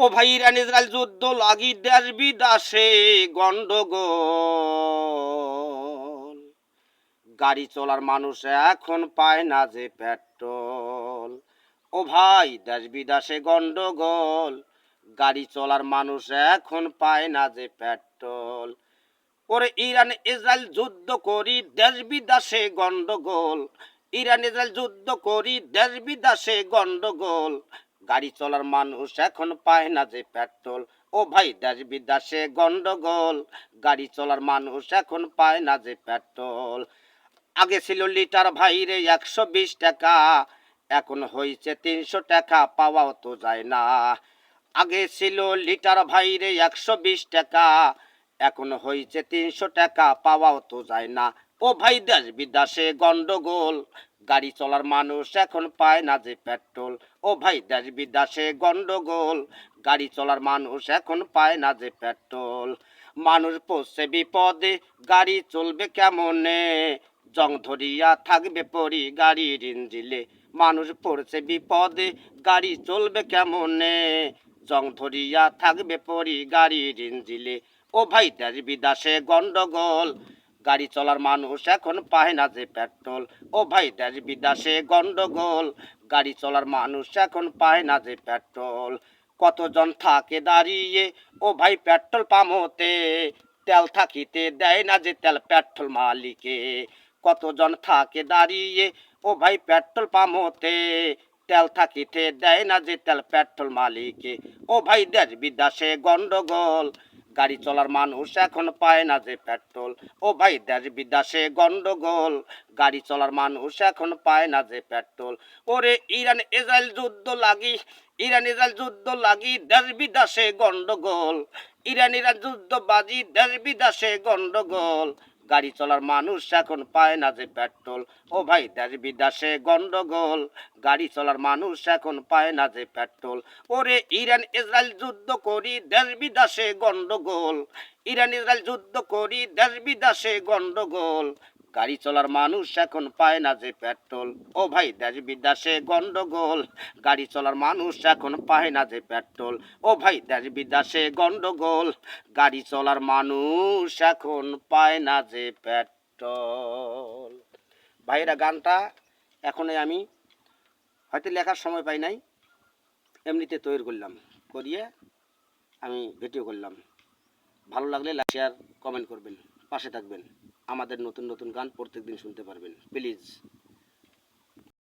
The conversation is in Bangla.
ও ভাই, ইরান ইসরায়েল যুদ্ধ লাগি দেশ বিদেশে গন্ডগোল। গাড়ি চলার মানুষ এখন পায় না যে পেট্রোল। ও ভাই, দেশ বিদেশে গন্ডগোল। গাড়ি চলার মানুষ এখন পায় না যে পেট্রোল। ওরে ইরান ইসরায়েল যুদ্ধ করি দেশ বিদেশে গন্ডগোল। ইরান ইসরায়েল যুদ্ধ করি দেশ বিদেশে গন্ডগোল। গাড়ি চলার মানুষ এখন পায় না যে পেট্রোল। ও ভাই, দেশ বিদেশে গন্ডগোল। গাড়ি চলার মানুষ এখন পায় না যে পেট্রোল। আগে ছিল লিটার ভাইরে 120 টাকা, এখন হয়েছে 300 টাকা, পাওয়াও তো যায় না। আগে ছিল লিটার ভাইরে 120 টাকা, এখন হয়েছে 300 টাকা, পাওয়াও তো যায় না। ও ভাই, দেশ বিদেশে গন্ডগোল। গাড়ি চলার মানুষ এখন পায় না যে পেট্রোল। ও ভাই, দেশ বিদেশে গন্ডগোল। গাড়ি চলার মানুষ এখন পায় না যে পেট্রোল। মানুষ পড়ছে বিপদে, গাড়ি চলবে কেমনে? জং ধরিয়া থাকবে পরি গাড়ির ইঞ্জিলে। মানুষ পড়ছে বিপদে, গাড়ি চলবে কেমনে? জং ধরিয়া থাকবে পরি গাড়ির ইঞ্জিলে। ও ভাই, দেশ বিদেশে গন্ডগোল। গাড়ি চলার মানুষ এখন পায় না যে পেট্রোল। ও ভাই, দেশ বিদেশে গন্ডগোল। গাড়ি চলার মানুষ এখন পায় না যে পেট্রোল। কতজন থাকে দাঁড়িয়ে ও ভাই পেট্রোল পাম্পতে, তেল থাকিতে দেয় না যে তেল পেট্রোল মালিকে। কতজন থাকে দাঁড়িয়ে ও ভাই পেট্রোল পাম্পতে, তেল থাকিতে দেয় না যে তেল পেট্রোল মালিকে। ও ভাই, দেশ বিদেশে গন্ডগোল। গাড়ি চলার মানুষ এখন পায় না যে পেট্রোল। ও ভাই, দেশ বিদেশে গন্ডগোল। গাড়ি চলার মানুষ এখন পায় না যে পেট্রোল। ওরে ইরান ইসরায়েল যুদ্ধ লাগি, ইরান ইসরায়েল যুদ্ধ লাগি দেশ বিদেশে গন্ডগোল। ইরান ইরান যুদ্ধ বাজি দেশ বিদেশে গন্ডগোল। গাড়ি চলার মানুষ এখন পায় না যে পেট্রোল। ও ভাই, দেশ বিদেশে গন্ডগোল। গাড়ি চলার মানুষ এখন পায় না যে পেট্রোল। ওরে ইরান ইসরায়েল যুদ্ধ করি দেশ বিদেশে গন্ডগোল। ইরান ইসরায়েল যুদ্ধ করি দেশ বিদেশে গন্ডগোল। গাড়ি চলার মানুষ এখন পায় না যে পেট্রোল। ও ভাই, দেশ বিদেশে গন্ডগোল। গাড়ি চলার মানুষ এখন পায় না যে পেট্রোল। ও ভাই, দেশ বিদেশে গন্ডগোল। গাড়ি চলার মানুষ এখন পায় না যে পেট্রোল। ভাইরা, গানটা এখনই আমি হয়তো লেখার সময় পাই নাই, এমনিতে তৈরি করলাম, করিয়ে আমি ভিডিও করলাম। ভালো লাগলে লাইক শেয়ার কমেন্ট করবেন, পাশে থাকবেন। আমাদের নতুন নতুন গান প্রত্যেক দিন শুনতে পারবেন, প্লিজ।